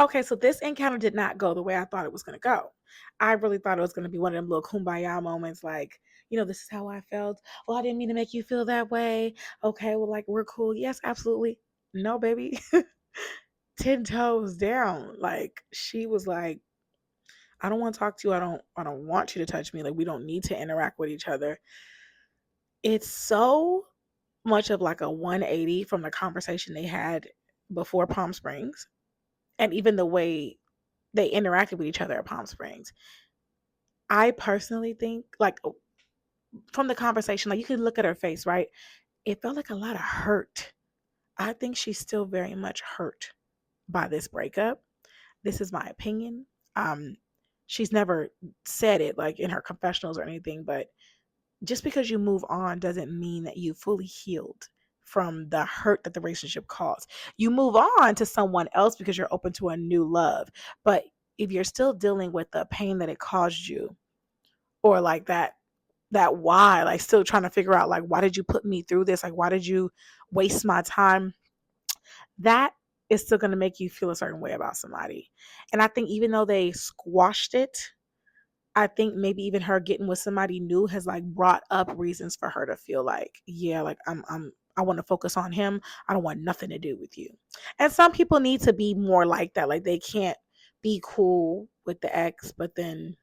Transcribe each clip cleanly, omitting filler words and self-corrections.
Okay, so this encounter did not go the way I thought it was gonna go. I really thought it was gonna be one of them little kumbaya moments, like, this is how I felt. Oh, I didn't mean to make you feel that way. Okay, well, like we're cool. Yes, absolutely. No, baby. 10 toes down. Like she was like, I don't want to talk to you. I don't want you to touch me. Like we don't need to interact with each other. It's so much of like a 180 from the conversation they had before Palm Springs and even the way they interacted with each other at Palm Springs. I personally think, like, from the conversation, like, you could look at her face, right? It felt like a lot of hurt. I think she's still very much hurt by this breakup. This is my opinion. Um, she's never said it, like, in her confessionals or anything, but just because you move on doesn't mean that you fully healed from the hurt that the relationship caused. You move on to someone else because you're open to a new love. But if you're still dealing with the pain that it caused you, or like that why, like still trying to figure out like why did you put me through this? Like why did you waste my time? That is still going to make you feel a certain way about somebody. And I think even though they squashed it, I think maybe even her getting with somebody new has like brought up reasons for her to feel like, yeah, like I want to focus on him. I don't want nothing to do with you. And some people need to be more like that. Like they can't be cool with the ex, but then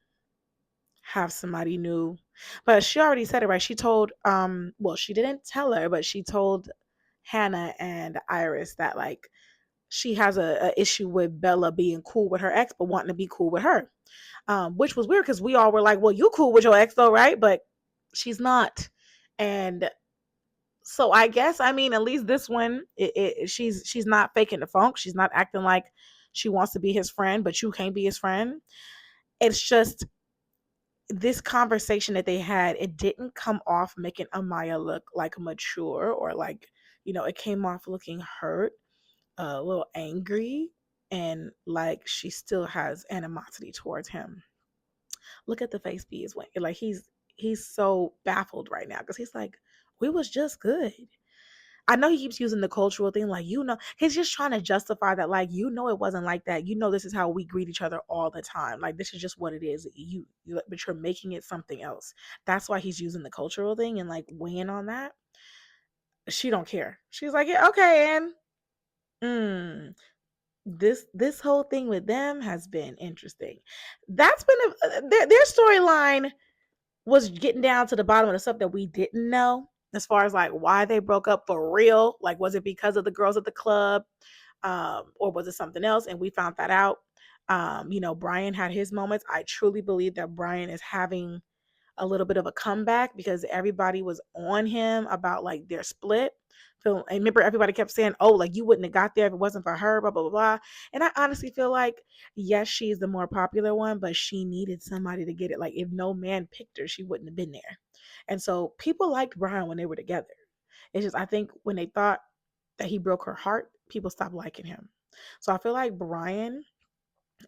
have somebody new. But she already said it, right? She told well, she didn't tell her, but she told Hannah and Iris that like she has a issue with Bella being cool with her ex, but wanting to be cool with her, which was weird because we all were like, well, you cool with your ex though, right? But she's not. And so I guess, I mean, at least this one, she's not faking the funk. She's not acting like she wants to be his friend, but you can't be his friend. It's just this conversation that they had, it didn't come off making Amaya look like mature or like, it came off looking hurt, a little angry, and like she still has animosity towards him. Look at the face B is when like he's so baffled right now because he's like, we was just good. I know he keeps using the cultural thing, like, he's just trying to justify that, like, it wasn't like that. This is how we greet each other all the time. Like, this is just what it is. But you're making it something else. That's why he's using the cultural thing and like weighing on that. She don't care. She's like, yeah, okay, and this whole thing with them has been interesting. That's been their storyline was getting down to the bottom of the stuff that we didn't know as far as like why they broke up for real. Like, was it because of the girls at the club? Or was it something else? And we found that out. Bryan had his moments. I truly believe that Bryan is having a little bit of a comeback because everybody was on him about like their split. So I remember everybody kept saying, oh, like you wouldn't have got there if it wasn't for her, blah, blah, blah, blah. And I honestly feel like, yes, she's the more popular one, but she needed somebody to get it. Like if no man picked her, she wouldn't have been there. And so people liked Bryan when they were together. It's just, I think when they thought that he broke her heart, people stopped liking him. So I feel like Bryan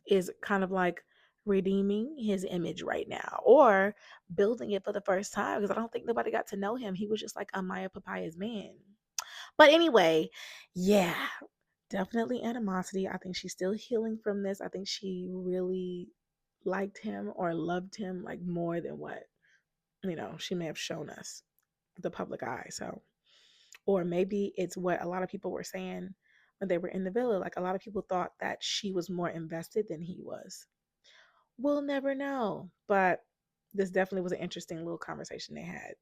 is kind of like redeeming his image right now or building it for the first time because I don't think nobody got to know him. He was just like Amaya Papaya's man. But anyway, yeah, definitely animosity. I think she's still healing from this. I think she really liked him or loved him like more than what, she may have shown us the public eye. So, or maybe it's what a lot of people were saying when they were in the villa. Like a lot of people thought that she was more invested than he was. We'll never know. But this definitely was an interesting little conversation they had.